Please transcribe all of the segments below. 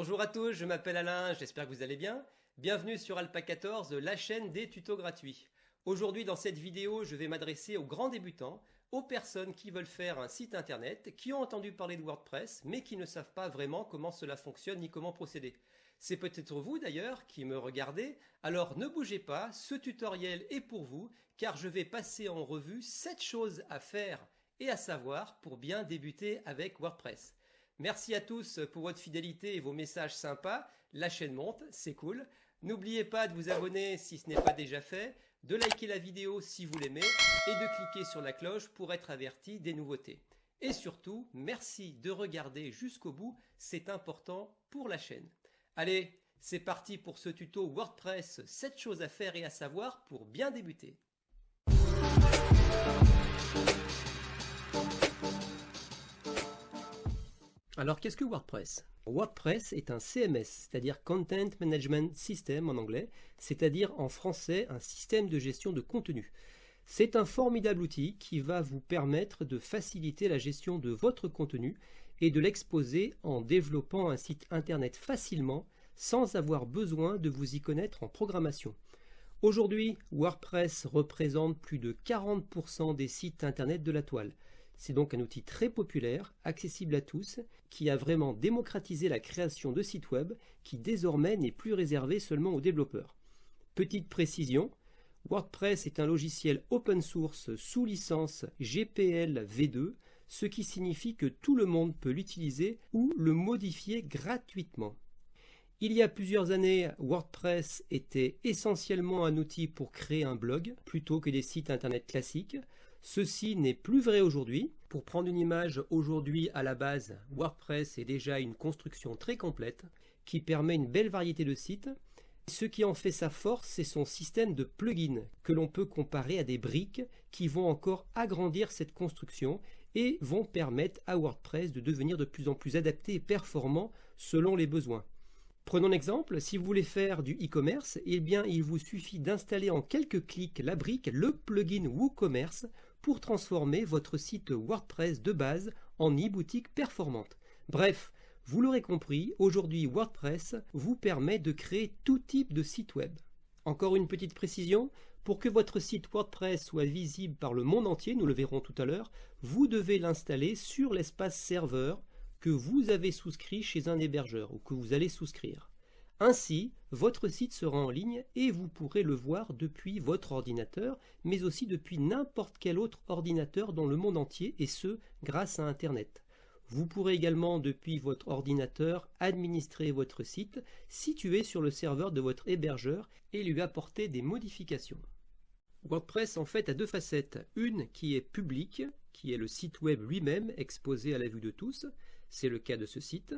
Bonjour à tous, je m'appelle Alain, j'espère que vous allez bien. Bienvenue sur Alpa14, la chaîne des tutos gratuits. Aujourd'hui dans cette vidéo, je vais m'adresser aux grands débutants, aux personnes qui veulent faire un site internet, qui ont entendu parler de WordPress, mais qui ne savent pas vraiment comment cela fonctionne ni comment procéder. C'est peut-être vous d'ailleurs qui me regardez, alors ne bougez pas, ce tutoriel est pour vous, car je vais passer en revue 7 choses à faire et à savoir pour bien débuter avec WordPress. Merci à tous pour votre fidélité et vos messages sympas. La chaîne monte, c'est cool. N'oubliez pas de vous abonner si ce n'est pas déjà fait, de liker la vidéo si vous l'aimez et de cliquer sur la cloche pour être averti des nouveautés. Et surtout, merci de regarder jusqu'au bout, c'est important pour la chaîne. Allez, c'est parti pour ce tuto WordPress, 7 choses à faire et à savoir pour bien débuter. Alors, qu'est-ce que WordPress? WordPress est un CMS, c'est-à-dire Content Management System en anglais, c'est-à-dire en français un système de gestion de contenu. C'est un formidable outil qui va vous permettre de faciliter la gestion de votre contenu et de l'exposer en développant un site internet facilement sans avoir besoin de vous y connaître en programmation. Aujourd'hui, WordPress représente plus de 40% des sites internet de la toile. C'est donc un outil très populaire, accessible à tous, qui a vraiment démocratisé la création de sites web, qui désormais n'est plus réservé seulement aux développeurs. Petite précision, WordPress est un logiciel open source sous licence GPL v2, ce qui signifie que tout le monde peut l'utiliser ou le modifier gratuitement. Il y a plusieurs années, WordPress était essentiellement un outil pour créer un blog plutôt que des sites internet classiques. Ceci n'est plus vrai aujourd'hui. Pour prendre une image, aujourd'hui à la base, WordPress est déjà une construction très complète qui permet une belle variété de sites. Ce qui en fait sa force, c'est son système de plugins que l'on peut comparer à des briques qui vont encore agrandir cette construction et vont permettre à WordPress de devenir de plus en plus adapté et performant selon les besoins. Prenons l'exemple, si vous voulez faire du e-commerce, eh bien il vous suffit d'installer en quelques clics la brique, le plugin WooCommerce pour transformer votre site WordPress de base en e-boutique performante. Bref, vous l'aurez compris, aujourd'hui WordPress vous permet de créer tout type de site web. Encore une petite précision, pour que votre site WordPress soit visible par le monde entier, nous le verrons tout à l'heure, vous devez l'installer sur l'espace serveur que vous avez souscrit chez un hébergeur ou que vous allez souscrire. Ainsi, votre site sera en ligne et vous pourrez le voir depuis votre ordinateur, mais aussi depuis n'importe quel autre ordinateur dans le monde entier, et ce, grâce à Internet. Vous pourrez également, depuis votre ordinateur, administrer votre site situé sur le serveur de votre hébergeur et lui apporter des modifications. WordPress en fait a deux facettes, une qui est publique, qui est le site web lui-même exposé à la vue de tous, c'est le cas de ce site,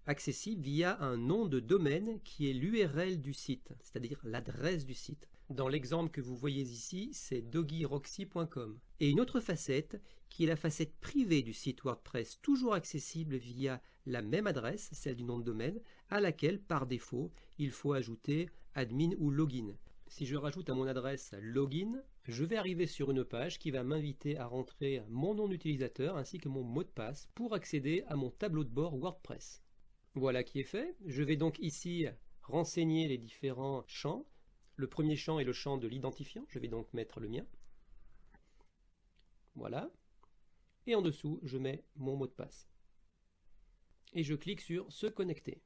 accessible via un nom de domaine qui est l'URL du site, c'est-à-dire l'adresse du site. Dans l'exemple que vous voyez ici, c'est doggyroxy.com. Et une autre facette, qui est la facette privée du site WordPress, toujours accessible via la même adresse, celle du nom de domaine, à laquelle, par défaut, il faut ajouter admin ou login. Si je rajoute à mon adresse login, je vais arriver sur une page qui va m'inviter à rentrer mon nom d'utilisateur ainsi que mon mot de passe pour accéder à mon tableau de bord WordPress. Voilà qui est fait. Je vais donc ici renseigner les différents champs. Le premier champ est le champ de l'identifiant. Je vais donc mettre le mien. Voilà. Et en dessous, je mets mon mot de passe. Et je clique sur se connecter.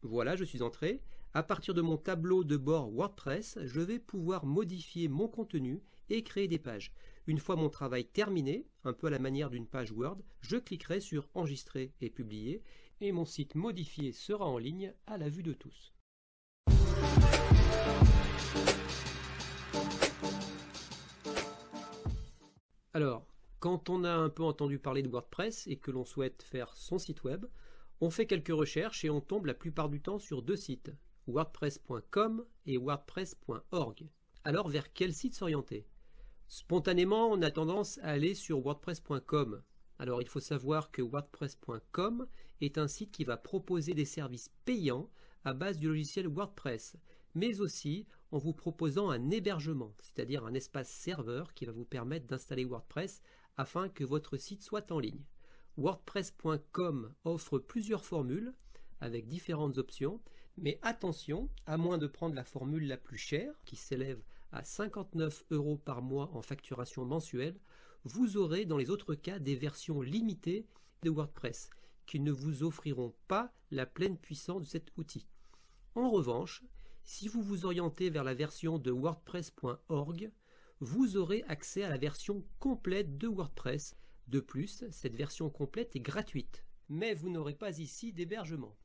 Voilà, je suis entré. À partir de mon tableau de bord WordPress, je vais pouvoir modifier mon contenu et créer des pages. Une fois mon travail terminé, un peu à la manière d'une page Word, je cliquerai sur enregistrer et publier et mon site modifié sera en ligne à la vue de tous. Alors, quand on a un peu entendu parler de WordPress et que l'on souhaite faire son site web, on fait quelques recherches et on tombe la plupart du temps sur deux sites, wordpress.com et wordpress.org. Alors vers quel site s'orienter? Spontanément, on a tendance à aller sur wordpress.com. Alors il faut savoir que wordpress.com est un site qui va proposer des services payants à base du logiciel WordPress, mais aussi en vous proposant un hébergement, c'est-à-dire un espace serveur qui va vous permettre d'installer WordPress afin que votre site soit en ligne. WordPress.com offre plusieurs formules avec différentes options. Mais attention, à moins de prendre la formule la plus chère, qui s'élève à 59 € par mois en facturation mensuelle, vous aurez dans les autres cas des versions limitées de WordPress qui ne vous offriront pas la pleine puissance de cet outil. En revanche, si vous vous orientez vers la version de wordpress.org, vous aurez accès à la version complète de WordPress. De plus, cette version complète est gratuite, mais vous n'aurez pas ici d'hébergement.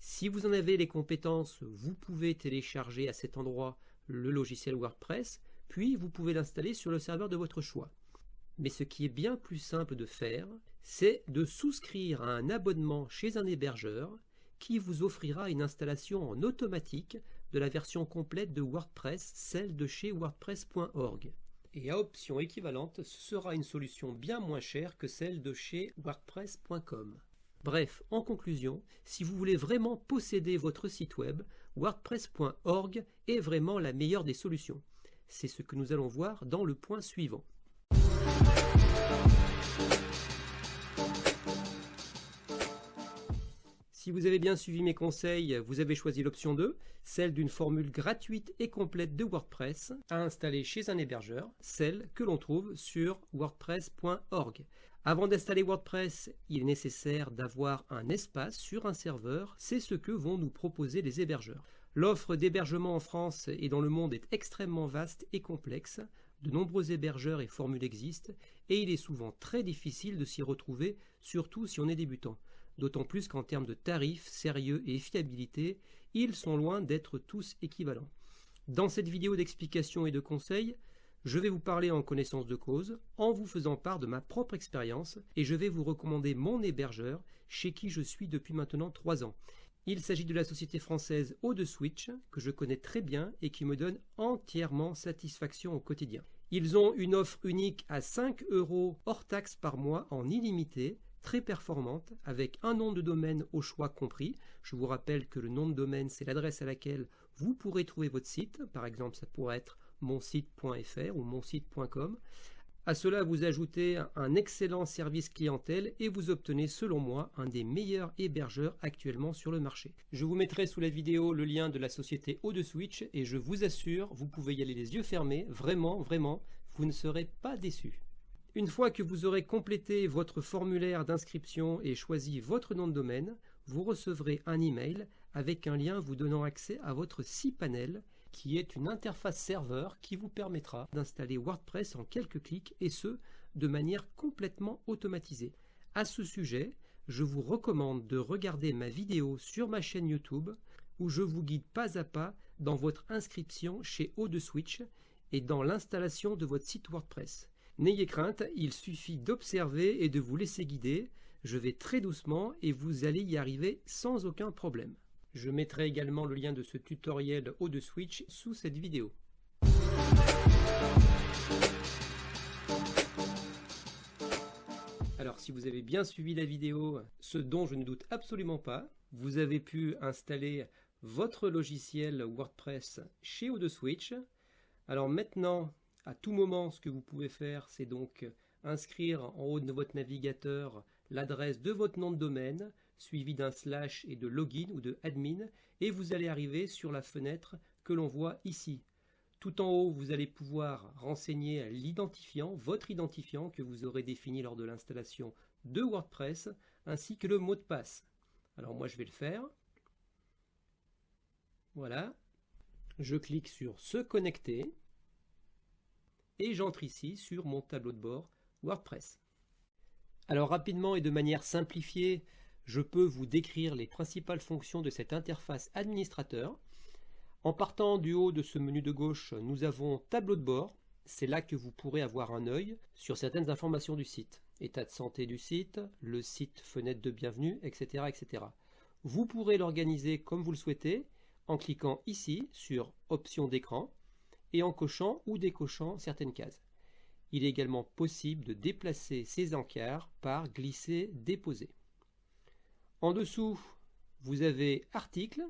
Si vous en avez les compétences, vous pouvez télécharger à cet endroit le logiciel WordPress, puis vous pouvez l'installer sur le serveur de votre choix. Mais ce qui est bien plus simple de faire, c'est de souscrire à un abonnement chez un hébergeur qui vous offrira une installation en automatique de la version complète de WordPress, celle de chez wordpress.org. Et à option équivalente, ce sera une solution bien moins chère que celle de chez wordpress.com. Bref, en conclusion, si vous voulez vraiment posséder votre site web, wordpress.org est vraiment la meilleure des solutions. C'est ce que nous allons voir dans le point suivant. Si vous avez bien suivi mes conseils, vous avez choisi l'option 2, celle d'une formule gratuite et complète de WordPress à installer chez un hébergeur, celle que l'on trouve sur wordpress.org. Avant d'installer WordPress, il est nécessaire d'avoir un espace sur un serveur, c'est ce que vont nous proposer les hébergeurs. L'offre d'hébergement en France et dans le monde est extrêmement vaste et complexe, de nombreux hébergeurs et formules existent, et il est souvent très difficile de s'y retrouver, surtout si on est débutant. D'autant plus qu'en termes de tarifs, sérieux et fiabilité, ils sont loin d'être tous équivalents. Dans cette vidéo d'explication et de conseils, je vais vous parler en connaissance de cause, en vous faisant part de ma propre expérience, et je vais vous recommander mon hébergeur, chez qui je suis depuis maintenant 3 ans. Il s'agit de la société française O2Switch, que je connais très bien et qui me donne entièrement satisfaction au quotidien. Ils ont une offre unique à 5 € hors taxe par mois en illimité, très performante, avec un nom de domaine au choix compris. Je vous rappelle que le nom de domaine, c'est l'adresse à laquelle vous pourrez trouver votre site. Par exemple, ça pourrait être monsite.fr ou monsite.com. À cela, vous ajoutez un excellent service clientèle et vous obtenez, selon moi, un des meilleurs hébergeurs actuellement sur le marché. Je vous mettrai sous la vidéo le lien de la société O2Switch et je vous assure, vous pouvez y aller les yeux fermés, vraiment, vous ne serez pas déçus. Une fois que vous aurez complété votre formulaire d'inscription et choisi votre nom de domaine, vous recevrez un email avec un lien vous donnant accès à votre cPanel, qui est une interface serveur qui vous permettra d'installer WordPress en quelques clics et ce, de manière complètement automatisée. À ce sujet, je vous recommande de regarder ma vidéo sur ma chaîne YouTube où je vous guide pas à pas dans votre inscription chez O2Switch et dans l'installation de votre site WordPress. N'ayez crainte, il suffit d'observer et de vous laisser guider. Je vais très doucement et vous allez y arriver sans aucun problème. Je mettrai également le lien de ce tutoriel O2Switch sous cette vidéo. Alors si vous avez bien suivi la vidéo, ce dont je ne doute absolument pas, vous avez pu installer votre logiciel WordPress chez O2Switch. Alors maintenant, à tout moment, ce que vous pouvez faire, c'est donc inscrire en haut de votre navigateur l'adresse de votre nom de domaine, suivi d'un / et de login ou de admin, et vous allez arriver sur la fenêtre que l'on voit ici. Tout en haut, vous allez pouvoir renseigner l'identifiant, votre identifiant que vous aurez défini lors de l'installation de WordPress, ainsi que le mot de passe. Alors moi, je vais le faire. Voilà. Je clique sur « Se connecter » et j'entre ici sur mon tableau de bord WordPress. Alors rapidement et de manière simplifiée, je peux vous décrire les principales fonctions de cette interface administrateur. En partant du haut de ce menu de gauche, nous avons tableau de bord. C'est là que vous pourrez avoir un œil sur certaines informations du site. État de santé du site, le site fenêtre de bienvenue, etc. etc. Vous pourrez l'organiser comme vous le souhaitez en cliquant ici sur options d'écran et en cochant ou décochant certaines cases. Il est également possible de déplacer ces encarts par glisser-déposer. En dessous, vous avez articles.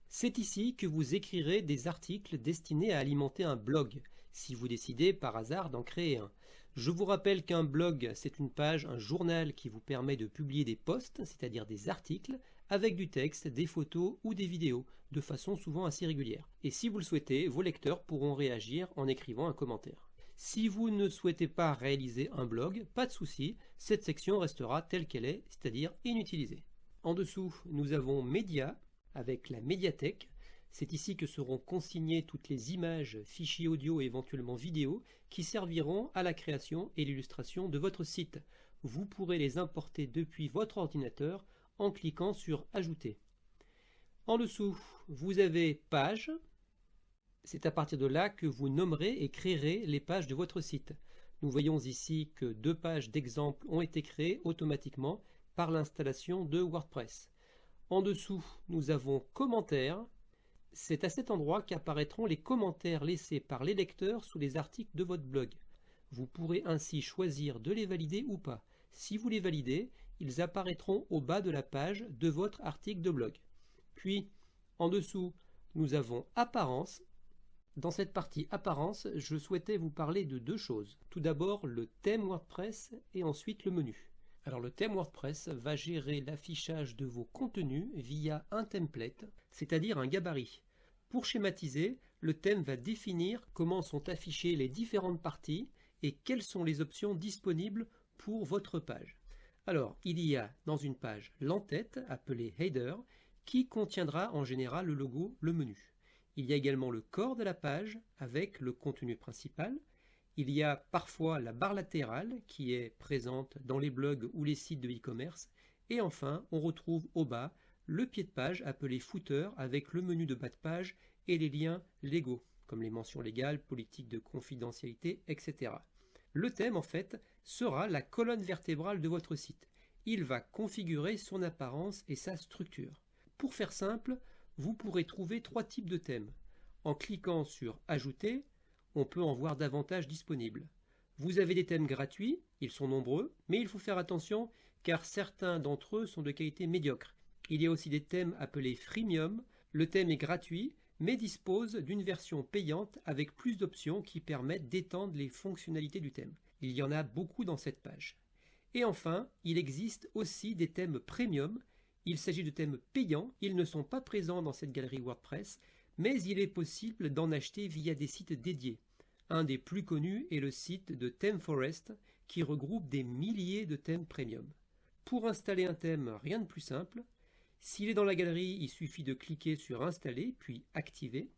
C'est ici que vous écrirez des articles destinés à alimenter un blog, si vous décidez par hasard d'en créer un. Je vous rappelle qu'un blog, c'est une page, un journal qui vous permet de publier des posts, c'est-à-dire des articles, avec du texte, des photos ou des vidéos, de façon souvent assez régulière. Et si vous le souhaitez, vos lecteurs pourront réagir en écrivant un commentaire. Si vous ne souhaitez pas réaliser un blog, pas de souci, cette section restera telle qu'elle est, c'est-à-dire inutilisée. En dessous, nous avons Médias avec la médiathèque. C'est ici que seront consignées toutes les images, fichiers audio et éventuellement vidéos qui serviront à la création et l'illustration de votre site. Vous pourrez les importer depuis votre ordinateur en cliquant sur Ajouter. En dessous, vous avez Pages. C'est à partir de là que vous nommerez et créerez les pages de votre site. Nous voyons ici que 2 pages d'exemple ont été créées automatiquement par l'installation de WordPress. En dessous, nous avons Commentaires. C'est à cet endroit qu'apparaîtront les commentaires laissés par les lecteurs sous les articles de votre blog. Vous pourrez ainsi choisir de les valider ou pas. Si vous les validez, ils apparaîtront au bas de la page de votre article de blog. Puis, en dessous, nous avons Apparence. Dans cette partie Apparence, je souhaitais vous parler de 2 choses. Tout d'abord, le thème WordPress et ensuite le menu. Alors le thème WordPress va gérer l'affichage de vos contenus via un template, c'est-à-dire un gabarit. Pour schématiser, le thème va définir comment sont affichées les différentes parties et quelles sont les options disponibles pour votre page. Alors, il y a dans une page l'entête, appelée Header, qui contiendra en général le logo, le menu. Il y a également le corps de la page avec le contenu principal. Il y a parfois la barre latérale qui est présente dans les blogs ou les sites de e-commerce. Et enfin, on retrouve au bas le pied de page appelé footer avec le menu de bas de page et les liens légaux, comme les mentions légales, politiques de confidentialité, etc. Le thème, en fait, sera la colonne vertébrale de votre site. Il va configurer son apparence et sa structure. Pour faire simple, vous pourrez trouver 3 types de thèmes. En cliquant sur Ajouter, on peut en voir davantage disponibles. Vous avez des thèmes gratuits, ils sont nombreux, mais il faut faire attention car certains d'entre eux sont de qualité médiocre. Il y a aussi des thèmes appelés freemium. Le thème est gratuit, mais dispose d'une version payante avec plus d'options qui permettent d'étendre les fonctionnalités du thème. Il y en a beaucoup dans cette page. Et enfin, il existe aussi des thèmes premium. Il s'agit de thèmes payants, ils ne sont pas présents dans cette galerie WordPress, mais il est possible d'en acheter via des sites dédiés. Un des plus connus est le site de ThemeForest qui regroupe des milliers de thèmes premium. Pour installer un thème, rien de plus simple. S'il est dans la galerie, il suffit de cliquer sur Installer puis Activer.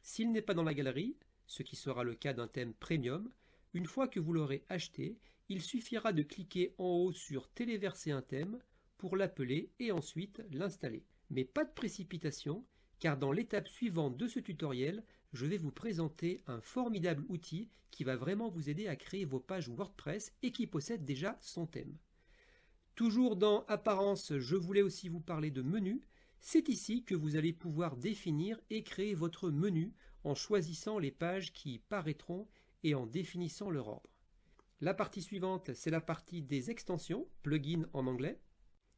S'il n'est pas dans la galerie, ce qui sera le cas d'un thème premium, une fois que vous l'aurez acheté, il suffira de cliquer en haut sur Téléverser un thème pour l'appeler et ensuite l'installer. Mais pas de précipitation, car dans l'étape suivante de ce tutoriel, je vais vous présenter un formidable outil qui va vraiment vous aider à créer vos pages WordPress et qui possède déjà son thème. Toujours dans Apparence, je voulais aussi vous parler de menu. C'est ici que vous allez pouvoir définir et créer votre menu en choisissant les pages qui paraîtront et en définissant leur ordre. La partie suivante, c'est la partie des extensions, plugins en anglais.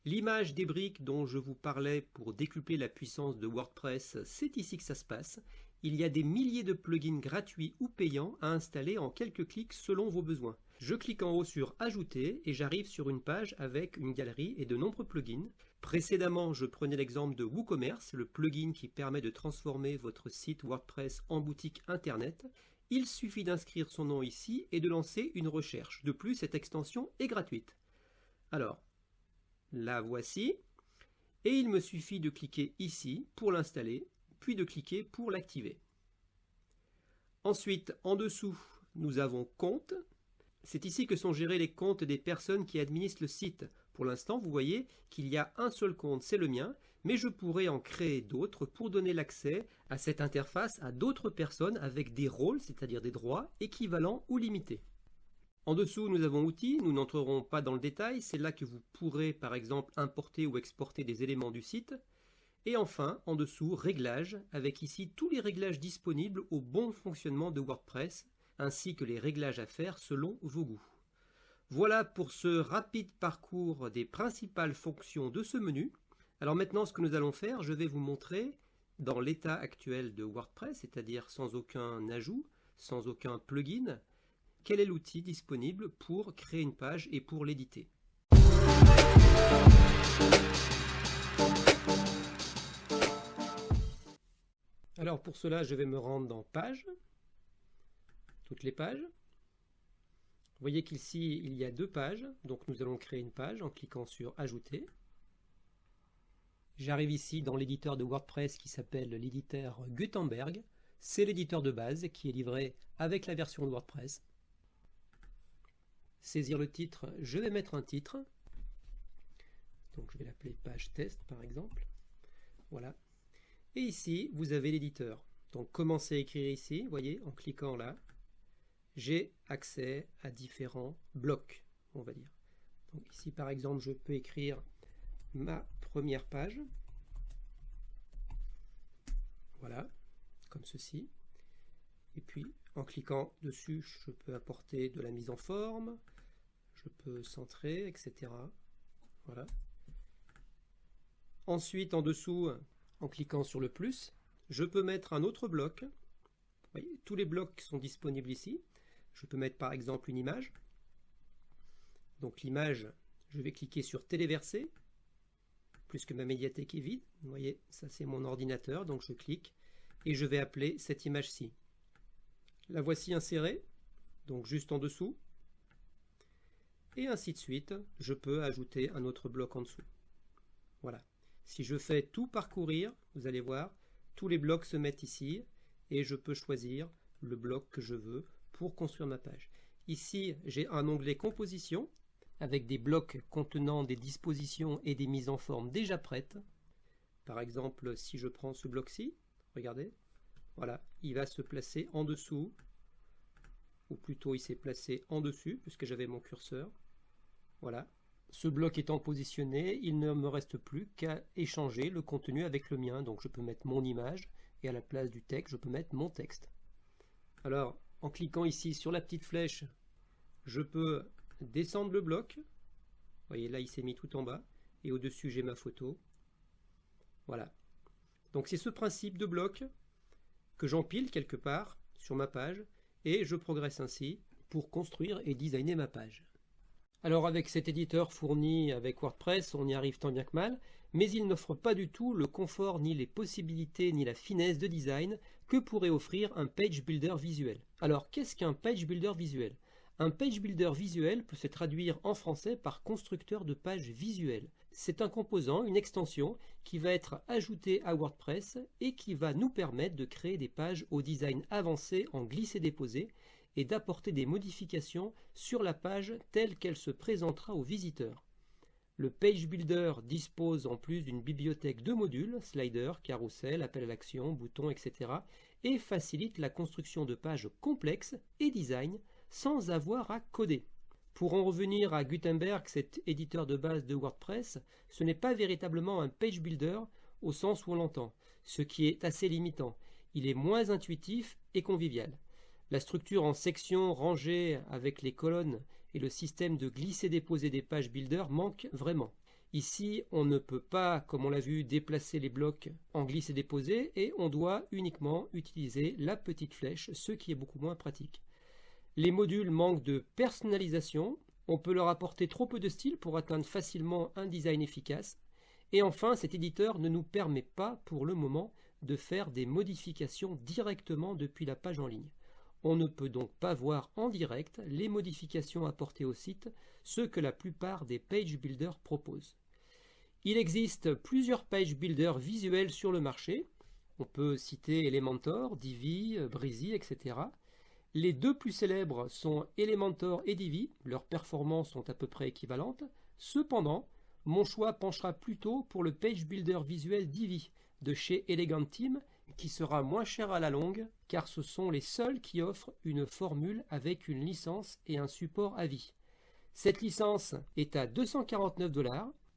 L'image des briques dont je vous parlais pour décupler la puissance de WordPress, c'est ici que ça se passe. Il y a des milliers de plugins gratuits ou payants à installer en quelques clics selon vos besoins. Je clique en haut sur Ajouter et j'arrive sur une page avec une galerie et de nombreux plugins. Précédemment, je prenais l'exemple de WooCommerce, le plugin qui permet de transformer votre site WordPress en boutique internet. Il suffit d'inscrire son nom ici et de lancer une recherche. De plus, cette extension est gratuite. Alors, la voici, et il me suffit de cliquer ici pour l'installer, puis de cliquer pour l'activer. Ensuite, en dessous, nous avons Compte. C'est ici que sont gérés les comptes des personnes qui administrent le site. Pour l'instant, vous voyez qu'il y a un seul compte, c'est le mien, mais je pourrais en créer d'autres pour donner l'accès à cette interface à d'autres personnes avec des rôles, c'est-à-dire des droits équivalents ou limités. En dessous, nous avons Outils, nous n'entrerons pas dans le détail, c'est là que vous pourrez par exemple importer ou exporter des éléments du site. Et enfin, en dessous, Réglages, avec ici tous les réglages disponibles au bon fonctionnement de WordPress, ainsi que les réglages à faire selon vos goûts. Voilà pour ce rapide parcours des principales fonctions de ce menu. Alors maintenant, ce que nous allons faire, je vais vous montrer dans l'état actuel de WordPress, c'est-à-dire sans aucun ajout, sans aucun plugin, quel est l'outil disponible pour créer une page et pour l'éditer. Alors pour cela, je vais me rendre dans Pages, toutes les pages. Vous voyez qu'ici, il y a 2 pages, donc nous allons créer une page en cliquant sur Ajouter. J'arrive ici dans l'éditeur de WordPress qui s'appelle l'éditeur Gutenberg. C'est l'éditeur de base qui est livré avec la version de WordPress. Saisir le titre, je vais mettre un titre. Donc je vais l'appeler page test par exemple. Voilà. Et ici, vous avez l'éditeur. Donc commencez à écrire ici, vous voyez, en cliquant là, j'ai accès à différents blocs, on va dire. Donc ici par exemple, je peux écrire ma première page. Voilà, comme ceci. Et puis en cliquant dessus, je peux apporter de la mise en forme, je peux centrer, etc. Voilà. Ensuite, en dessous, en cliquant sur le plus, je peux mettre un autre bloc. Vous voyez, tous les blocs sont disponibles ici. Je peux mettre par exemple une image. Donc l'image, je vais cliquer sur téléverser, puisque ma médiathèque est vide. Vous voyez, ça c'est mon ordinateur, donc je clique et je vais appeler cette image-ci. La voici insérée, donc juste en dessous. Et ainsi de suite, je peux ajouter un autre bloc en dessous. Voilà. Si je fais tout parcourir, vous allez voir, tous les blocs se mettent ici et je peux choisir le bloc que je veux pour construire ma page. Ici, j'ai un onglet composition avec des blocs contenant des dispositions et des mises en forme déjà prêtes. Par exemple, si je prends ce bloc-ci, regardez, voilà, il va se placer en dessous, ou plutôt il s'est placé en dessus puisque j'avais mon curseur. Voilà. Ce bloc étant positionné, il ne me reste plus qu'à échanger le contenu avec le mien. Donc je peux mettre mon image et à la place du texte, je peux mettre mon texte. Alors, en cliquant ici sur la petite flèche, je peux descendre le bloc. Vous voyez, là, il s'est mis tout en bas. Et au-dessus, j'ai ma photo. Voilà. Donc c'est ce principe de bloc que j'empile quelque part sur ma page et je progresse ainsi pour construire et designer ma page. Alors avec cet éditeur fourni avec WordPress, on y arrive tant bien que mal, mais il n'offre pas du tout le confort, ni les possibilités, ni la finesse de design que pourrait offrir un page builder visuel. Alors qu'est-ce qu'un page builder visuel? Un page builder visuel peut se traduire en français par constructeur de pages visuelles. C'est un composant, une extension qui va être ajoutée à WordPress et qui va nous permettre de créer des pages au design avancé en glisser-déposer et d'apporter des modifications sur la page telle qu'elle se présentera au visiteur. Le Page Builder dispose en plus d'une bibliothèque de modules, sliders, carousel, appel à l'action, boutons, etc. et facilite la construction de pages complexes et design sans avoir à coder. Pour en revenir à Gutenberg, cet éditeur de base de WordPress, ce n'est pas véritablement un Page Builder au sens où on l'entend, ce qui est assez limitant. Il est moins intuitif et convivial. La structure en sections rangées avec les colonnes et le système de glisser-déposer des pages builder manque vraiment. Ici, on ne peut pas, comme on l'a vu, déplacer les blocs en glisser-déposer et on doit uniquement utiliser la petite flèche, ce qui est beaucoup moins pratique. Les modules manquent de personnalisation, on peut leur apporter trop peu de style pour atteindre facilement un design efficace. Et enfin, cet éditeur ne nous permet pas pour le moment de faire des modifications directement depuis la page en ligne. On ne peut donc pas voir en direct les modifications apportées au site, ce que la plupart des page builders proposent. Il existe plusieurs page builders visuels sur le marché. On peut citer Elementor, Divi, Breezy, etc. Les deux plus célèbres sont Elementor et Divi, leurs performances sont à peu près équivalentes. Cependant, mon choix penchera plutôt pour le page builder visuel Divi de chez Eleganteam, qui sera moins cher à la longue, car ce sont les seuls qui offrent une formule avec une licence et un support à vie. Cette licence est à 249 $.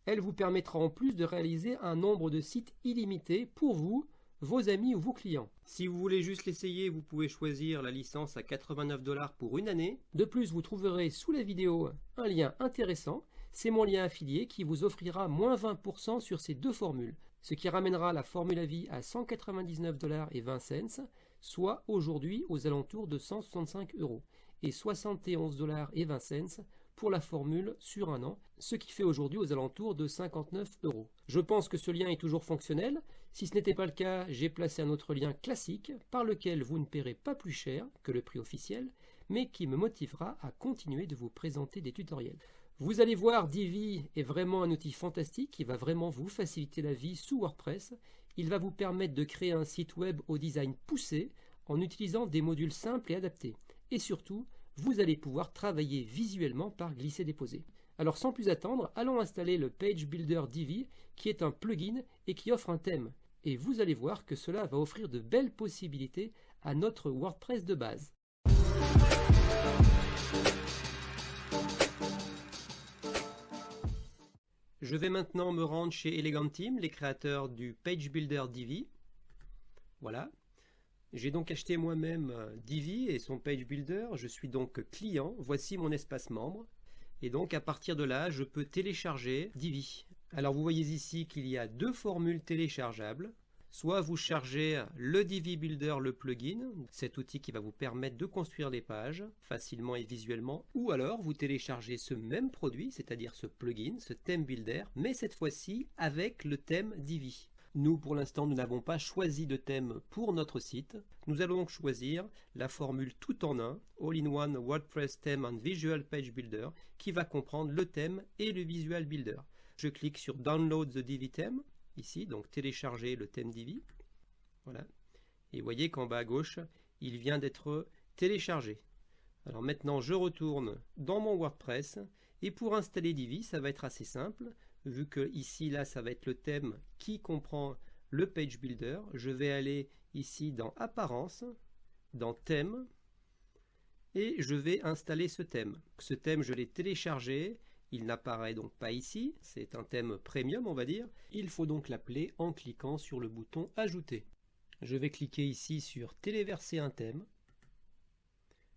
Elle vous permettra en plus de réaliser un nombre de sites illimité pour vous, vos amis ou vos clients. Si vous voulez juste l'essayer, vous pouvez choisir la licence à 89 $ pour une année. De plus, vous trouverez sous la vidéo un lien intéressant. C'est mon lien affilié qui vous offrira moins 20% sur ces deux formules, ce qui ramènera la formule à vie à 199,20 $, soit aujourd'hui aux alentours de 165 €, et 71,20 $ pour la formule sur un an, ce qui fait aujourd'hui aux alentours de 59 €. Je pense que ce lien est toujours fonctionnel. Si ce n'était pas le cas, j'ai placé un autre lien classique par lequel vous ne paierez pas plus cher que le prix officiel, mais qui me motivera à continuer de vous présenter des tutoriels. Vous allez voir, Divi est vraiment un outil fantastique qui va vraiment vous faciliter la vie sous WordPress. Il va vous permettre de créer un site web au design poussé en utilisant des modules simples et adaptés. Et surtout, vous allez pouvoir travailler visuellement par glisser-déposer. Alors sans plus attendre, allons installer le Page Builder Divi qui est un plugin et qui offre un thème. Et vous allez voir que cela va offrir de belles possibilités à notre WordPress de base. Je vais maintenant me rendre chez Eleganteam, les créateurs du Page Builder Divi. Voilà. J'ai donc acheté moi-même Divi et son Page Builder. Je suis donc client. Voici mon espace membre. Et donc à partir de là, je peux télécharger Divi. Alors vous voyez ici qu'il y a deux formules téléchargeables. Soit vous chargez le Divi Builder, le plugin, cet outil qui va vous permettre de construire des pages facilement et visuellement, ou alors vous téléchargez ce même produit, c'est-à-dire ce plugin, ce thème builder, mais cette fois-ci avec le thème Divi. Nous, pour l'instant, nous n'avons pas choisi de thème pour notre site. Nous allons donc choisir la formule tout en un, All-in-One WordPress Theme and Visual Page Builder, qui va comprendre le thème et le Visual Builder. Je clique sur Download the Divi Theme, ici, donc télécharger le thème Divi. Voilà. Et vous voyez qu'en bas à gauche, il vient d'être téléchargé. Alors maintenant, je retourne dans mon WordPress. Et pour installer Divi, ça va être assez simple. Vu que ici, là, ça va être le thème qui comprend le Page Builder. Je vais aller ici dans Apparence, dans Thème. Et je vais installer ce thème. Ce thème, je l'ai téléchargé. Il n'apparaît donc pas ici, c'est un thème premium on va dire. Il faut donc l'appeler en cliquant sur le bouton Ajouter. Je vais cliquer ici sur Téléverser un thème.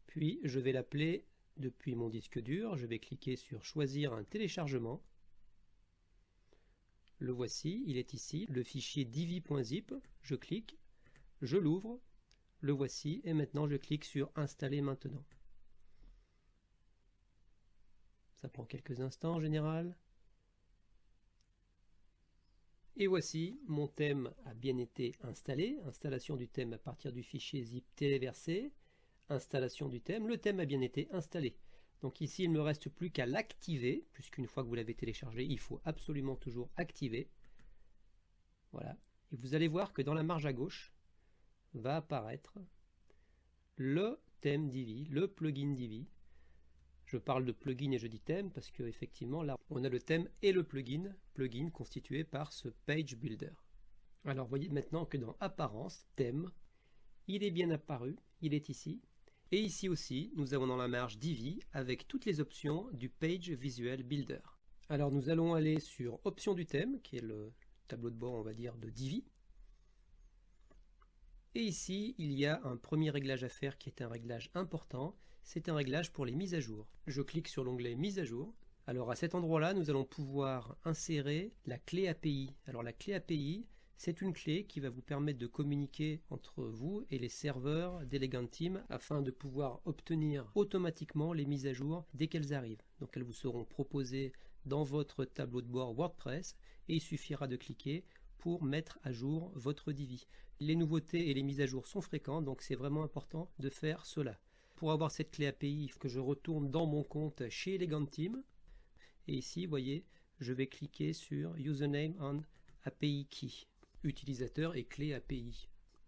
Puis je vais l'appeler depuis mon disque dur. Je vais cliquer sur Choisir un téléchargement. Le voici, il est ici, le fichier divi.zip. Je clique, je l'ouvre, le voici et maintenant je clique sur Installer maintenant. Ça prend quelques instants en général. Et voici, mon thème a bien été installé. Installation du thème à partir du fichier zip téléversé. Installation du thème. Le thème a bien été installé. Donc ici, il ne me reste plus qu'à l'activer, puisqu'une fois que vous l'avez téléchargé, il faut absolument toujours activer. Voilà. Et vous allez voir que dans la marge à gauche, va apparaître le thème Divi, le plugin Divi. Je parle de plugin et je dis thème parce qu'effectivement là on a le thème et le plugin constitué par ce Page Builder. Alors vous voyez maintenant que dans Apparence, thème, il est bien apparu, il est ici. Et ici aussi, nous avons dans la marge Divi avec toutes les options du Page Visual Builder. Alors nous allons aller sur Options du thème, qui est le tableau de bord on va dire de Divi. Et ici, il y a un premier réglage à faire qui est un réglage important. C'est un réglage pour les mises à jour. Je clique sur l'onglet Mise à jour. Alors à cet endroit-là, nous allons pouvoir insérer la clé API. Alors la clé API, c'est une clé qui va vous permettre de communiquer entre vous et les serveurs d'Eleganteam afin de pouvoir obtenir automatiquement les mises à jour dès qu'elles arrivent. Donc elles vous seront proposées dans votre tableau de bord WordPress et il suffira de cliquer pour mettre à jour votre Divi. Les nouveautés et les mises à jour sont fréquentes, donc c'est vraiment important de faire cela. Pour avoir cette clé API, il faut que je retourne dans mon compte chez Eleganteam. Et ici, vous voyez, je vais cliquer sur Username and API Key, utilisateur et clé API.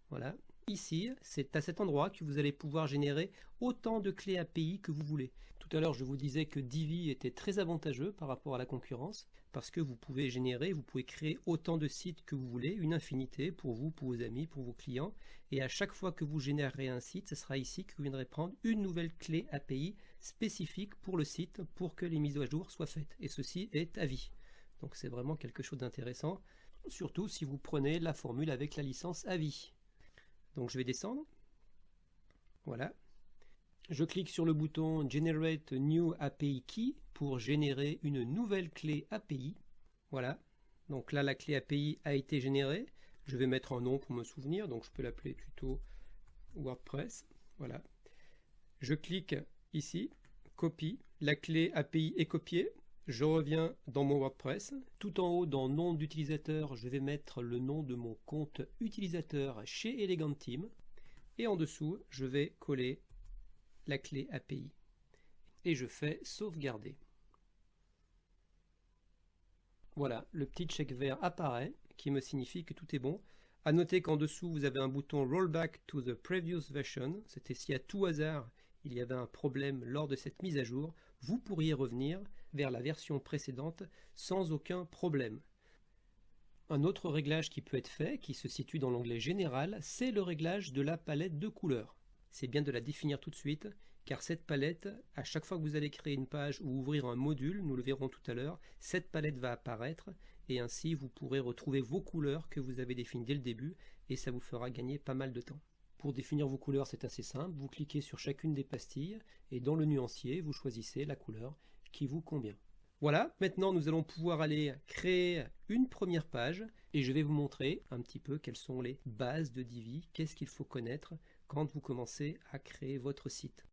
Voilà. Ici, c'est à cet endroit que vous allez pouvoir générer autant de clés API que vous voulez. Tout à l'heure, je vous disais que Divi était très avantageux par rapport à la concurrence parce que vous pouvez générer, vous pouvez créer autant de sites que vous voulez, une infinité pour vous, pour vos amis, pour vos clients. Et à chaque fois que vous générerez un site, ce sera ici que vous viendrez prendre une nouvelle clé API spécifique pour le site pour que les mises à jour soient faites. Et ceci est à vie. Donc c'est vraiment quelque chose d'intéressant, surtout si vous prenez la formule avec la licence à vie. Donc je vais descendre. Voilà. Je clique sur le bouton Generate New API Key pour générer une nouvelle clé API. Voilà. Donc là, la clé API a été générée. Je vais mettre un nom pour me souvenir. Donc je peux l'appeler tuto WordPress. Voilà. Je clique ici, copie, la clé API est copiée. Je reviens dans mon WordPress. Tout en haut, dans nom d'utilisateur, je vais mettre le nom de mon compte utilisateur chez Elegant Team. Et en dessous, je vais coller la clé API. Et je fais sauvegarder. Voilà, le petit check vert apparaît qui me signifie que tout est bon. À noter qu'en dessous, vous avez un bouton Rollback to the previous version. C'était si à tout hasard, il y avait un problème lors de cette mise à jour, vous pourriez revenir vers la version précédente sans aucun problème. Un autre réglage qui peut être fait, qui se situe dans l'onglet Général, c'est le réglage de la palette de couleurs. C'est bien de la définir tout de suite, car cette palette, à chaque fois que vous allez créer une page ou ouvrir un module, nous le verrons tout à l'heure, cette palette va apparaître et ainsi vous pourrez retrouver vos couleurs que vous avez définies dès le début et ça vous fera gagner pas mal de temps. Pour définir vos couleurs, c'est assez simple, vous cliquez sur chacune des pastilles et dans le nuancier, vous choisissez la couleur qui vous convient. Voilà, maintenant nous allons pouvoir aller créer une première page et je vais vous montrer un petit peu quelles sont les bases de Divi, qu'est-ce qu'il faut connaître quand vous commencez à créer votre site.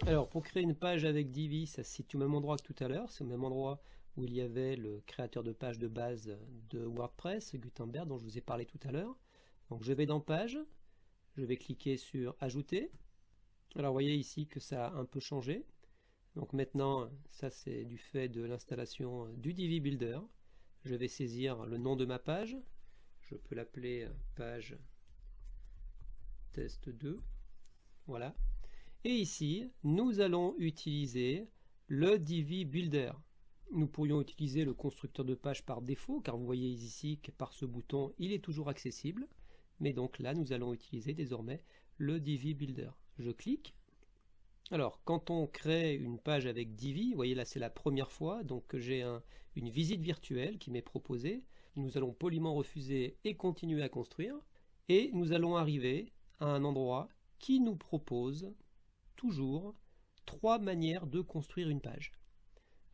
Alors pour créer une page avec Divi, ça se situe au même endroit que tout à l'heure, c'est au même endroit où il y avait le créateur de page de base de WordPress, Gutenberg, dont je vous ai parlé tout à l'heure. Donc je vais dans Page, je vais cliquer sur Ajouter. Alors vous voyez ici que ça a un peu changé. Donc maintenant, ça c'est du fait de l'installation du Divi Builder. Je vais saisir le nom de ma page. Je peux l'appeler page test 2. Voilà. Et ici, nous allons utiliser le Divi Builder. Nous pourrions utiliser le constructeur de page par défaut, car vous voyez ici que par ce bouton, il est toujours accessible. Mais donc là, nous allons utiliser désormais le Divi Builder. Je clique. Alors, quand on crée une page avec Divi, vous voyez là, c'est la première fois, donc j'ai une visite virtuelle qui m'est proposée. Nous allons poliment refuser et continuer à construire. Et nous allons arriver à un endroit qui nous propose toujours 3 manières de construire une page.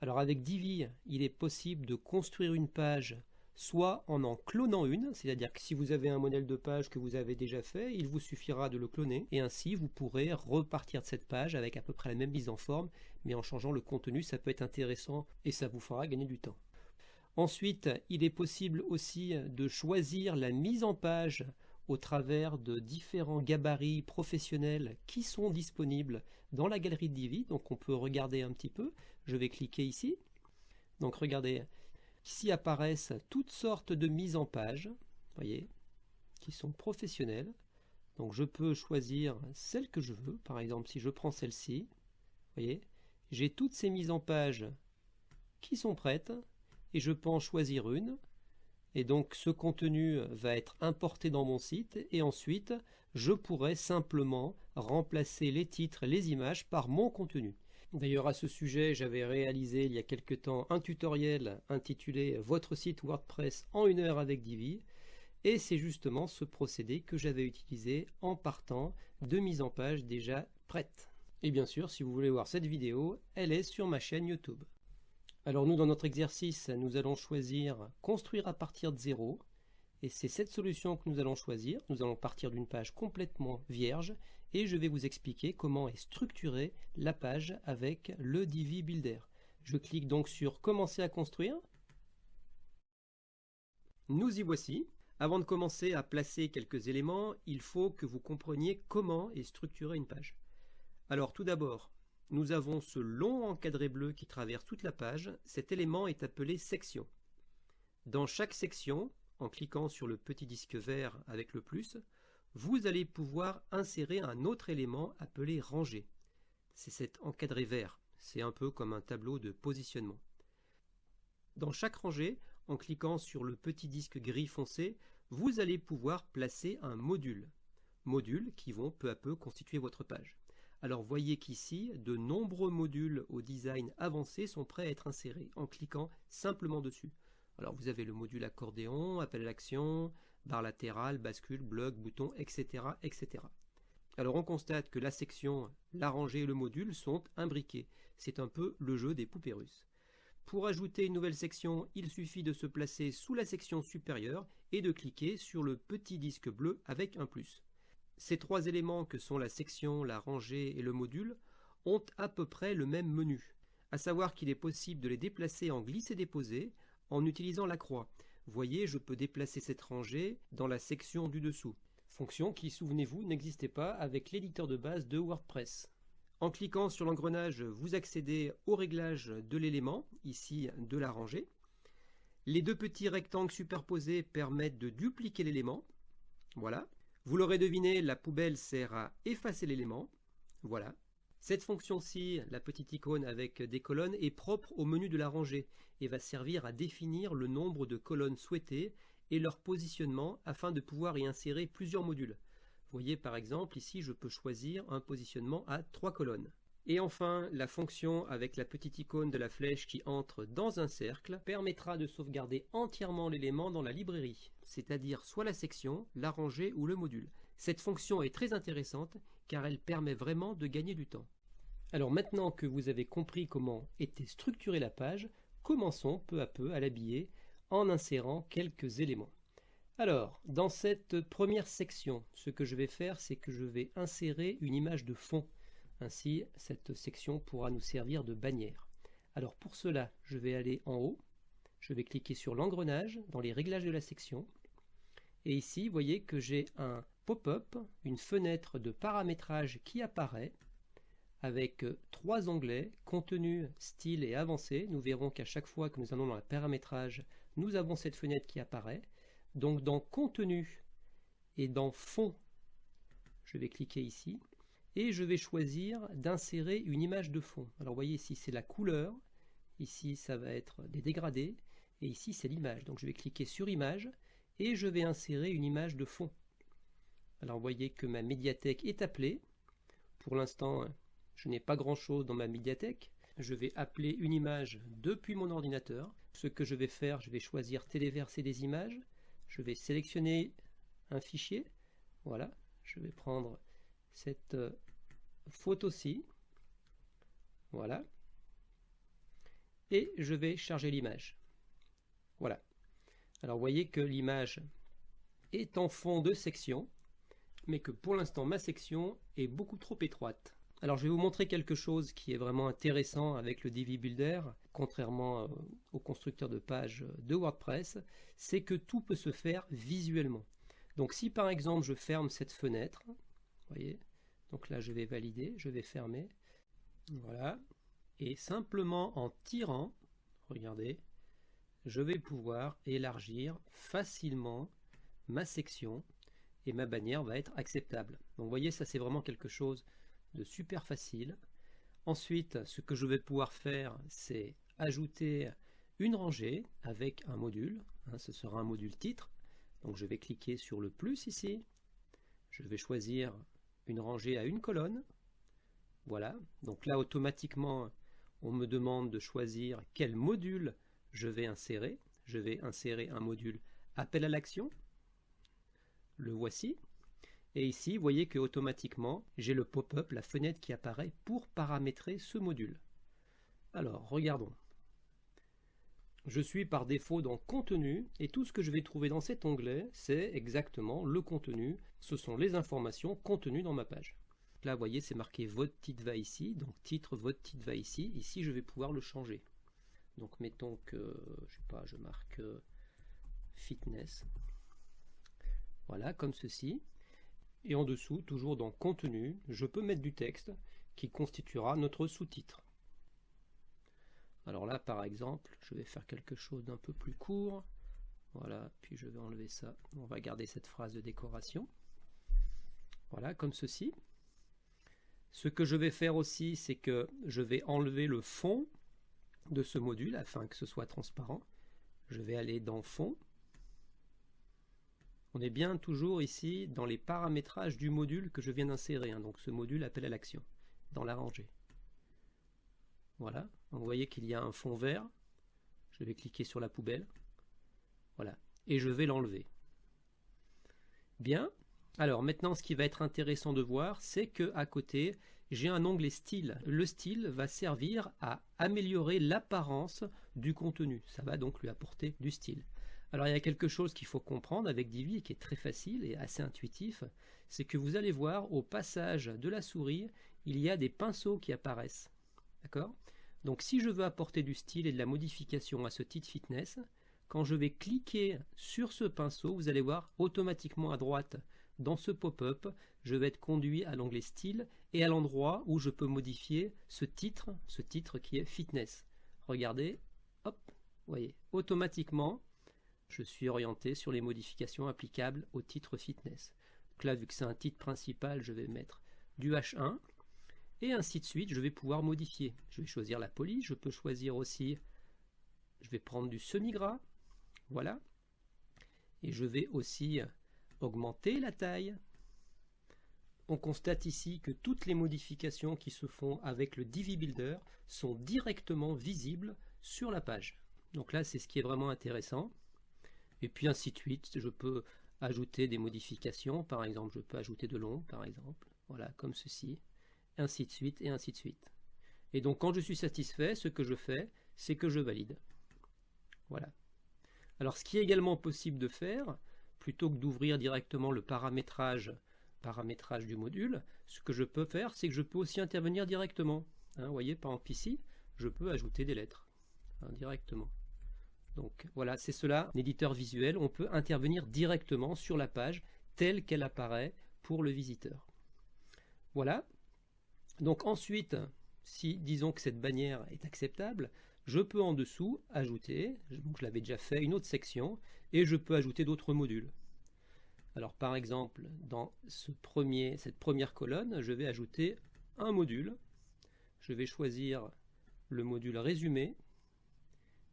Alors avec Divi, il est possible de construire une page soit en clonant une, c'est-à-dire que si vous avez un modèle de page que vous avez déjà fait, il vous suffira de le cloner et ainsi vous pourrez repartir de cette page avec à peu près la même mise en forme, mais en changeant le contenu, ça peut être intéressant et ça vous fera gagner du temps. Ensuite, il est possible aussi de choisir la mise en page au travers de différents gabarits professionnels qui sont disponibles dans la galerie de Divi. Donc on peut regarder un petit peu. Je vais cliquer ici. Donc regardez, ici apparaissent toutes sortes de mises en page, voyez, qui sont professionnelles. Donc je peux choisir celle que je veux. Par exemple, si je prends celle-ci, voyez, j'ai toutes ces mises en page qui sont prêtes et je peux en choisir une. Et donc ce contenu va être importé dans mon site et ensuite je pourrai simplement remplacer les titres, les images par mon contenu. D'ailleurs à ce sujet j'avais réalisé il y a quelque temps un tutoriel intitulé Votre site WordPress en 1 heure avec Divi et c'est justement ce procédé que j'avais utilisé en partant de mise en page déjà prête. Et bien sûr si vous voulez voir cette vidéo, elle est sur ma chaîne YouTube. Alors nous, dans notre exercice, nous allons choisir construire à partir de zéro. Et c'est cette solution que nous allons choisir. Nous allons partir d'une page complètement vierge et je vais vous expliquer comment est structurée la page avec le Divi Builder. Je clique donc sur commencer à construire. Nous y voici. Avant de commencer à placer quelques éléments, il faut que vous compreniez comment est structurée une page. Alors tout d'abord, nous avons ce long encadré bleu qui traverse toute la page. Cet élément est appelé section. Dans chaque section, en cliquant sur le petit disque vert avec le plus, vous allez pouvoir insérer un autre élément appelé rangée. C'est cet encadré vert. C'est un peu comme un tableau de positionnement. Dans chaque rangée, en cliquant sur le petit disque gris foncé, vous allez pouvoir placer un module. Modules qui vont peu à peu constituer votre page. Alors voyez qu'ici, de nombreux modules au design avancé sont prêts à être insérés en cliquant simplement dessus. Alors vous avez le module accordéon, appel à l'action, barre latérale, bascule, bloc, bouton, etc., etc. Alors on constate que la section, la rangée et le module sont imbriqués. C'est un peu le jeu des poupées russes. Pour ajouter une nouvelle section, il suffit de se placer sous la section supérieure et de cliquer sur le petit disque bleu avec un plus. Ces trois éléments que sont la section, la rangée et le module ont à peu près le même menu, à savoir qu'il est possible de les déplacer en glisser-déposer en utilisant la croix. Vous voyez, je peux déplacer cette rangée dans la section du dessous. Fonction qui, souvenez-vous, n'existait pas avec l'éditeur de base de WordPress. En cliquant sur l'engrenage, vous accédez au réglage de l'élément, ici de la rangée. Les deux petits rectangles superposés permettent de dupliquer l'élément. Voilà. Vous l'aurez deviné, la poubelle sert à effacer l'élément. Voilà. Cette fonction-ci, la petite icône avec des colonnes, est propre au menu de la rangée et va servir à définir le nombre de colonnes souhaitées et leur positionnement afin de pouvoir y insérer plusieurs modules. Vous voyez par exemple ici je peux choisir un positionnement à 3 colonnes. Et enfin la fonction avec la petite icône de la flèche qui entre dans un cercle permettra de sauvegarder entièrement l'élément dans la librairie, c'est-à-dire soit la section, la rangée ou le module. Cette fonction est très intéressante car elle permet vraiment de gagner du temps. Alors maintenant que vous avez compris comment était structurée la page, commençons peu à peu à l'habiller en insérant quelques éléments. Alors, dans cette première section, ce que je vais faire, c'est que je vais insérer une image de fond. Ainsi, cette section pourra nous servir de bannière. Alors pour cela, je vais aller en haut, je vais cliquer sur l'engrenage dans les réglages de la section. Et ici, vous voyez que j'ai un pop-up, une fenêtre de paramétrage qui apparaît avec 3 onglets, contenu, style et avancé. Nous verrons qu'à chaque fois que nous allons dans le paramétrage, nous avons cette fenêtre qui apparaît. Donc dans contenu et dans fond, je vais cliquer ici et je vais choisir d'insérer une image de fond. Alors vous voyez ici c'est la couleur, ici ça va être des dégradés et ici c'est l'image. Donc je vais cliquer sur image et je vais insérer une image de fond. Alors vous voyez que ma médiathèque est appelée. Pour l'instant je n'ai pas grand chose dans ma médiathèque. Je vais appeler une image depuis mon ordinateur. Ce que je vais faire, je vais choisir téléverser des images. Je vais sélectionner un fichier, voilà, je vais prendre cette photo-ci, voilà, et je vais charger l'image. Voilà. Alors vous voyez que l'image est en fond de section, mais que pour l'instant ma section est beaucoup trop étroite. Alors je vais vous montrer quelque chose qui est vraiment intéressant avec le Divi Builder, contrairement au constructeur de pages de WordPress, c'est que tout peut se faire visuellement. Donc si par exemple je ferme cette fenêtre, vous voyez, donc là je vais valider, je vais fermer, voilà, et simplement en tirant, regardez, je vais pouvoir élargir facilement ma section et ma bannière va être acceptable. Donc vous voyez, ça c'est vraiment quelque chose de super facile. Ensuite, ce que je vais pouvoir faire, c'est ajouter une rangée avec un module. Ce sera un module titre. Donc je vais cliquer sur le plus ici. Je vais choisir une rangée à une colonne. Voilà. Donc là, automatiquement, on me demande de choisir quel module je vais insérer. Je vais insérer un module appel à l'action. Le voici. Et ici, vous voyez que automatiquement, j'ai le pop-up, la fenêtre qui apparaît pour paramétrer ce module. Alors, regardons. Je suis par défaut dans contenu et tout ce que je vais trouver dans cet onglet, c'est exactement le contenu. Ce sont les informations contenues dans ma page. Là, vous voyez, c'est marqué votre titre va ici. Donc, titre, votre titre va ici. Ici, je vais pouvoir le changer. Donc, mettons que, je sais pas, je marque fitness. Voilà, comme ceci. Et en dessous, toujours dans contenu, je peux mettre du texte qui constituera notre sous-titre. Alors là, par exemple, je vais faire quelque chose d'un peu plus court. Voilà, puis je vais enlever ça. On va garder cette phrase de décoration. Voilà, comme ceci. Ce que je vais faire aussi, c'est que je vais enlever le fond de ce module afin que ce soit transparent. Je vais aller dans Fond. On est bien toujours ici dans les paramétrages du module que je viens d'insérer. Donc ce module appel à l'action, dans la rangée. Voilà, vous voyez qu'il y a un fond vert. Je vais cliquer sur la poubelle. Voilà, et je vais l'enlever. Bien. Alors maintenant, ce qui va être intéressant de voir, c'est que à côté, j'ai un onglet style. Le style va servir à améliorer l'apparence du contenu. Ça va donc lui apporter du style. Alors il y a quelque chose qu'il faut comprendre avec Divi et qui est très facile et assez intuitif, c'est que vous allez voir au passage de la souris, il y a des pinceaux qui apparaissent. D'accord? Donc si je veux apporter du style et de la modification à ce titre fitness, quand je vais cliquer sur ce pinceau, vous allez voir automatiquement à droite dans ce pop-up, je vais être conduit à l'onglet style et à l'endroit où je peux modifier ce titre qui est fitness. Regardez, hop, vous voyez, automatiquement, je suis orienté sur les modifications applicables au titre fitness. Donc là, vu que c'est un titre principal, je vais mettre du H1 et ainsi de suite, je vais pouvoir modifier. Je vais choisir la police, je peux choisir aussi, je vais prendre du semi-gras, voilà, et je vais aussi augmenter la taille. On constate ici que toutes les modifications qui se font avec le Divi Builder sont directement visibles sur la page. Donc là, c'est ce qui est vraiment intéressant. Et puis ainsi de suite, je peux ajouter des modifications. Par exemple, je peux ajouter de l'ombre, par exemple. Voilà, comme ceci. Ainsi de suite, et ainsi de suite. Et donc, quand je suis satisfait, ce que je fais, c'est que je valide. Voilà. Alors, ce qui est également possible de faire, plutôt que d'ouvrir directement le paramétrage du module, ce que je peux faire, c'est que je peux aussi intervenir directement. Vous voyez, par exemple ici, je peux ajouter des lettres directement. Donc voilà, c'est cela, un éditeur visuel, on peut intervenir directement sur la page telle qu'elle apparaît pour le visiteur. Voilà. Donc ensuite, si disons que cette bannière est acceptable, je peux en dessous ajouter, donc je l'avais déjà fait, une autre section, et je peux ajouter d'autres modules. Alors par exemple, dans cette première colonne, je vais ajouter un module. Je vais choisir le module résumé,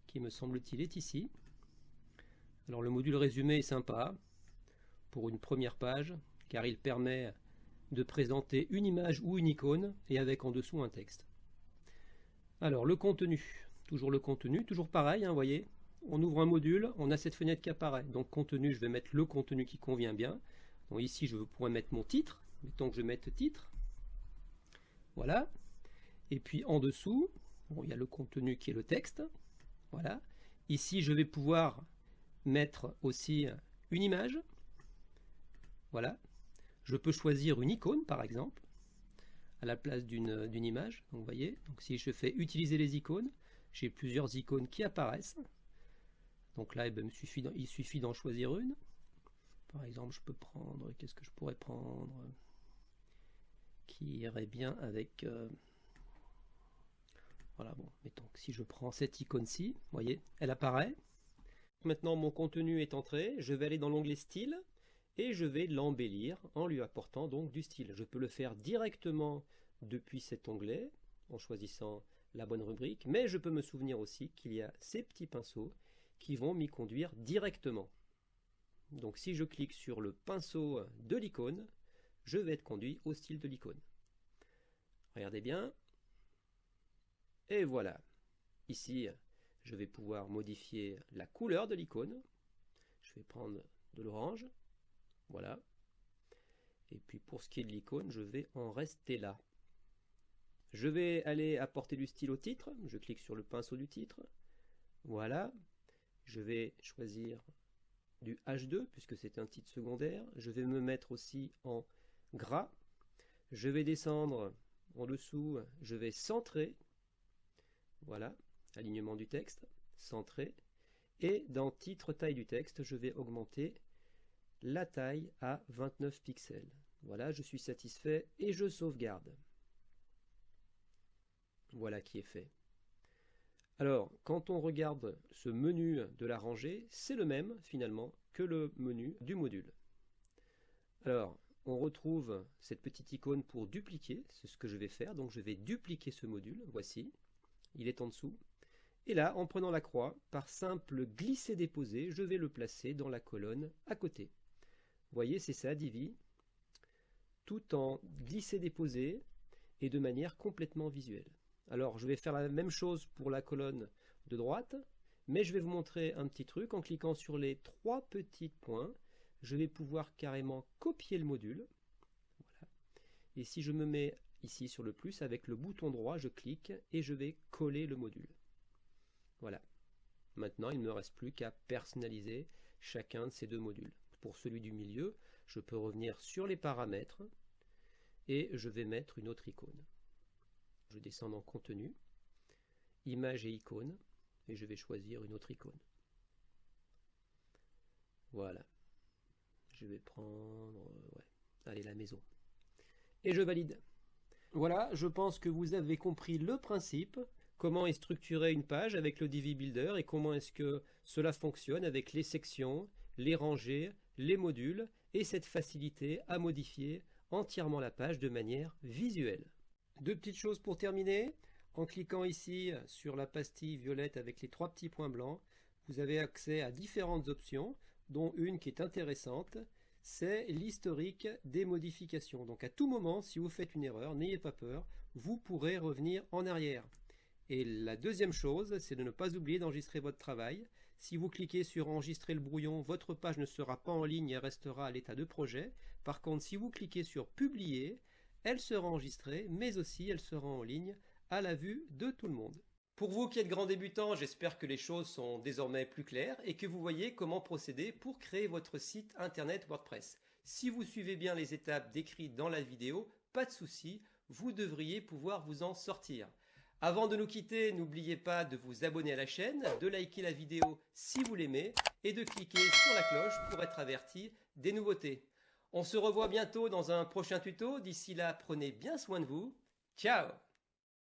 qui me semble-t-il est ici. Alors le module résumé est sympa pour une première page, car il permet de présenter une image ou une icône, et avec en dessous un texte. Alors le contenu, toujours pareil, vous voyez, on ouvre un module, on a cette fenêtre qui apparaît. Donc contenu, je vais mettre le contenu qui convient bien. Donc ici, je pourrais mettre mon titre. Mettons que je mette titre. Voilà. Et puis en dessous, bon, il y a le contenu qui est le texte. Voilà. Ici, je vais pouvoir mettre aussi une image. Voilà. Je peux choisir une icône, par exemple, à la place d'une image. Donc vous voyez, donc si je fais utiliser les icônes, j'ai plusieurs icônes qui apparaissent. Donc là, il suffit d'en choisir une. Par exemple, je peux prendre, qu'est-ce que je pourrais prendre qui irait bien avec... voilà, bon, mettons que si je prends cette icône-ci, vous voyez, elle apparaît. Maintenant, mon contenu est entré, je vais aller dans l'onglet style et je vais l'embellir en lui apportant donc du style. Je peux le faire directement depuis cet onglet en choisissant la bonne rubrique, mais je peux me souvenir aussi qu'il y a ces petits pinceaux qui vont m'y conduire directement. Donc si je clique sur le pinceau de l'icône, je vais être conduit au style de l'icône. Regardez bien. Et voilà. Ici, je vais pouvoir modifier la couleur de l'icône. Je vais prendre de l'orange. Voilà. Et puis pour ce qui est de l'icône, je vais en rester là. Je vais aller apporter du style au titre. Je clique sur le pinceau du titre. Voilà. Je vais choisir du H2 puisque c'est un titre secondaire. Je vais me mettre aussi en gras. Je vais descendre en dessous. Je vais centrer. Voilà. Alignement du texte. Centrer. Et dans titre taille du texte, je vais augmenter la taille à 29 pixels. Voilà, je suis satisfait et je sauvegarde. Voilà qui est fait. Alors, quand on regarde ce menu de la rangée, c'est le même finalement que le menu du module. Alors, on retrouve cette petite icône pour dupliquer, c'est ce que je vais faire. Donc je vais dupliquer ce module, voici, il est en dessous. Et là, en prenant la croix, par simple glisser-déposer, je vais le placer dans la colonne à côté. Vous voyez, c'est ça, Divi, tout en glisser-déposer et de manière complètement visuelle. Alors, je vais faire la même chose pour la colonne de droite, mais je vais vous montrer un petit truc. En cliquant sur les 3 petits points, je vais pouvoir carrément copier le module. Voilà. Et si je me mets ici sur le plus, avec le bouton droit, je clique et je vais coller le module. Voilà. Maintenant, il ne me reste plus qu'à personnaliser chacun de ces deux modules. Pour celui du milieu, je peux revenir sur les paramètres et je vais mettre une autre icône. Je descends dans Contenu, Images et icônes, et je vais choisir une autre icône. Voilà. Je vais prendre, allez, la maison. Et je valide. Voilà, je pense que vous avez compris le principe, comment est structurée une page avec le Divi Builder et comment est-ce que cela fonctionne avec les sections, les rangées, les modules et cette facilité à modifier entièrement la page de manière visuelle. Deux petites choses pour terminer. En cliquant ici sur la pastille violette avec les trois petits points blancs, vous avez accès à différentes options, dont une qui est intéressante, c'est l'historique des modifications. Donc à tout moment, si vous faites une erreur, n'ayez pas peur, vous pourrez revenir en arrière. Et la deuxième chose, c'est de ne pas oublier d'enregistrer votre travail. Si vous cliquez sur enregistrer le brouillon, votre page ne sera pas en ligne et restera à l'état de projet. Par contre, si vous cliquez sur publier, elle sera enregistrée, mais aussi elle sera en ligne à la vue de tout le monde. Pour vous qui êtes grands débutants, j'espère que les choses sont désormais plus claires et que vous voyez comment procéder pour créer votre site internet WordPress. Si vous suivez bien les étapes décrites dans la vidéo, pas de souci, vous devriez pouvoir vous en sortir. Avant de nous quitter, n'oubliez pas de vous abonner à la chaîne, de liker la vidéo si vous l'aimez et de cliquer sur la cloche pour être averti des nouveautés. On se revoit bientôt dans un prochain tuto. D'ici là, prenez bien soin de vous. Ciao!